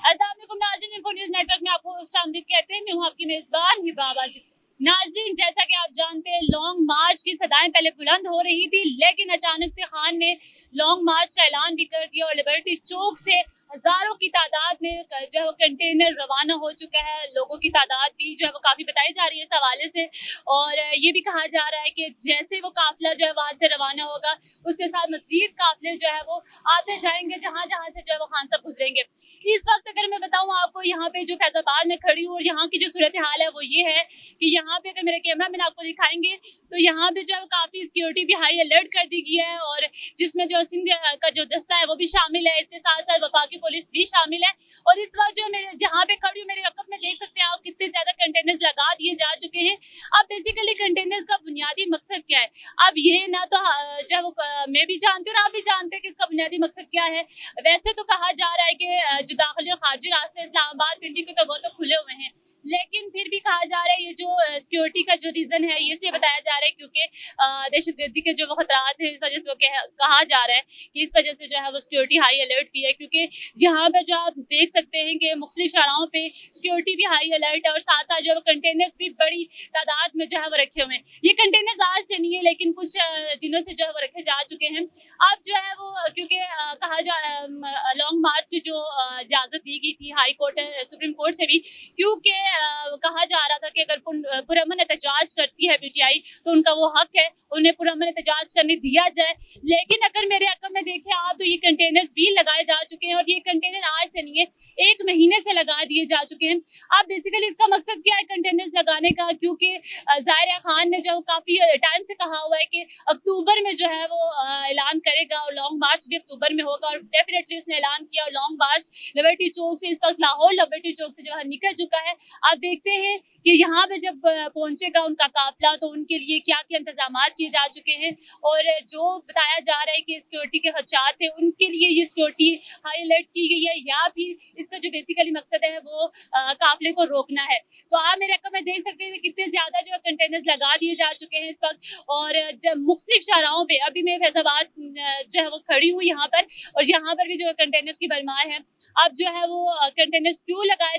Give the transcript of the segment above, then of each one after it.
अस्सलाम वालेकुम नाज़रीन, इन्फो न्यूज़ नेटवर्क में आपको खुशामदीद कहते हैं। मैं हूँ आपकी मेज़बान हिबा आबादी। नाज़रीन, जैसा कि आप जानते हैं, लॉन्ग मार्च की सदाएं पहले बुलंद हो रही थी, लेकिन अचानक से खान ने लॉन्ग मार्च का ऐलान भी कर दिया और लिबर्टी चौक से हज़ारों की तादाद में जो है वो कंटेनर रवाना हो चुका है। लोगों की तादाद भी जो है वो काफ़ी बताई जा रही है इस हवाले से, और ये भी कहा जा रहा है कि जैसे वो काफ़िला जो है वहाँ से रवाना होगा, उसके साथ मज़ीद काफ़िले जो है वो आते जाएंगे, जहाँ जहाँ से जो है वो खान साहब गुजरेंगे। इस वक्त अगर मैं बताऊं आपको, यहाँ पे जो फैजाबाद में खड़ी हूँ और यहाँ की जो सूरत हाल है वो ये है कि यहाँ पे अगर मेरे कैमरा मैन आपको दिखाएंगे तो यहाँ पे जो है काफ़ी सिक्योरिटी भी हाई अलर्ट कर दी गई है, और जिसमें जो सिंध का जो दस्ता है वो भी शामिल है, इसके साथ साथ वफाकी पुलिस भी शामिल है। और इस वक्त जो मेरे जहाँ पे खड़ी हूँ, मेरे अकब में देख सकते हैं आप कितने ज़्यादा कंटेनर्स लगा दिए जा चुके हैं। अब बेसिकली कंटेनर्स का बुनियादी मकसद क्या है, अब ये ना तो जो है वो मैं भी जानती हूँ और आप भी जानते हैं कि इसका बुनियादी मकसद क्या है। वैसे तो कहा जा रहा है कि जो दाखिली और खारजी रास्ते इस्लामाबाद पिंडी के तो वो तो खुले हुए हैं, लेकिन फिर भी कहा जा रहा है ये जो सिक्योरिटी का जो रीज़न है ये इसलिए बताया जा रहा है क्योंकि दहशतगर्दी के जो वो खतरात है इस वजह से वो कहा जा रहा है कि इस वजह से जो है वो सिक्योरिटी हाई अलर्ट भी है, क्योंकि यहाँ पर जो आप देख सकते हैं कि मुख्तलिफ शाहराहों पे सिक्योरिटी भी हाई अलर्ट है और साथ साथ जो है वो कंटेनर्स भी बड़ी तादाद में जो है वो रखे हुए हैं। ये कंटेनर्स आज से नहीं है, लेकिन कुछ दिनों से जो है वो रखे जा चुके हैं। अब जो है वो क्योंकि कहा जा लॉन्ग मार्च की जो इजाज़त दी गई थी हाई कोर्ट सुप्रीम कोर्ट से भी, क्योंकि कहा जा रहा था कि अगर पुरअमन एहतजाज करती है पीटीआई तो उनका वो हक है, उन्हें पुरअमन एहतजाज करने दिया जाए। लेकिन अगर मेरे अकब में देखें आप तो ये कंटेनर्स भी लगाए जा चुके हैं, और ये कंटेनर आज से नहीं है, 1 महीने से लगा दिए जा चुके हैं। अब बेसिकली इसका मकसद क्या है कंटेनर्स लगाने का, क्योंकि ज़ाहिरा खान ने जो काफ़ी टाइम से कहा हुआ है कि अक्टूबर में जो है वो ऐलान करेगा और लॉन्ग मार्च भी अक्टूबर में होगा, और डेफिनेटली उसने ऐलान किया और लॉन्ग मार्च लिबर्टी चौक से इस वक्त लाहौर लिबर्टी चौक से जो है निकल चुका है। आप देखते हैं कि यहाँ पे जब पहुंचेगा उनका काफिला तो उनके लिए क्या क्या इंतजाम किए जा चुके हैं, और जो बताया जा रहा है कि सिक्योरिटी के खदशात है उनके लिए ये सिक्योरिटी हाई अलर्ट की गई है, या फिर इसका जो बेसिकली मकसद है वो काफिले को रोकना है। तो आप मेरे अकब में देख सकते हैं कितने ज्यादा जो कंटेनर्स लगा दिए जा चुके हैं इस वक्त, और जब मुख्तलिफ शाहराहों पे अभी मैं फैजाबाद जो है वो खड़ी हूँ यहाँ पर, और यहाँ पर भी जो कंटेनर्स की भरमार है। अब जो है वो कंटेनर्स क्यों लगाए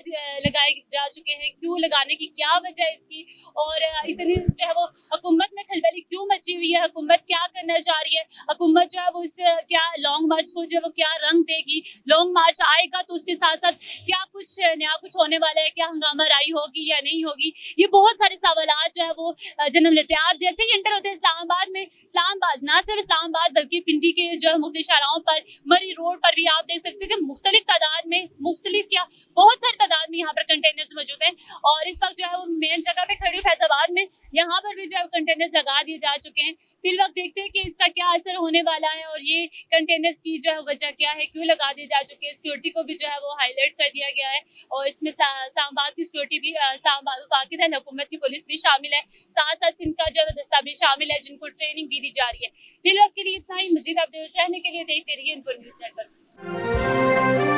जा चुके हैं, क्यों लगाने की क्या वजह है इसकी, और इतनी जो है वो हुकूमत में खलबली क्यों मची हुई है, हुकूमत क्या करना चाह रही है, हुकूमत जो है वो इस क्या लॉन्ग मार्च को जो है वो क्या रंग देगी, लॉन्ग मार्च आएगा तो उसके साथ साथ क्या कुछ नया कुछ होने वाला है, क्या हंगामा राई होगी या नहीं होगी, ये बहुत सारे सवालात जो है वो जन्म लेते हैं। आप जैसे ही एंटर होते हैं इस्लामाबाद में, इस्लामाबाद ना सिर्फ इस्लामाबाद बल्कि पिंडी के जो है मुख्तलिफ शाहराहों पर, मरी रोड पर भी आप देख सकते हैं कि मुख्तलिफ तादाद में, मुख्तलिफ क्या बहुत सारी तादाद में यहाँ पर कंटेनर्स मौजूद हैं। और इस वक्त जो है वो मेन जगह पे खड़ी फैजाबाद में, यहाँ पर भी जो है कंटेनर्स लगा दिए जा चुके हैं। फिर वक्त देखते हैं कि इसका क्या असर होने वाला है, और ये कंटेनर्स की जो है वजह क्या है, क्यों लगा दिए जा चुके हैं। सिक्योरिटी को भी जो है वो हाईलाइट कर दिया गया है, और इसमें इस्लामाबाद की सिक्योरिटी भी, इस्लामाबाद वफाकी हुकूमत की पुलिस भी शामिल है, साथ साथ सिंध का जो दस्ता भी शामिल है, जिनको ट्रेनिंग भी दी जा रही है। फिर वक्त के लिए इतना ही। मजीद अपडेट जानने के लिए देखते रहिए इन्फो न्यूज़ नेटवर्क।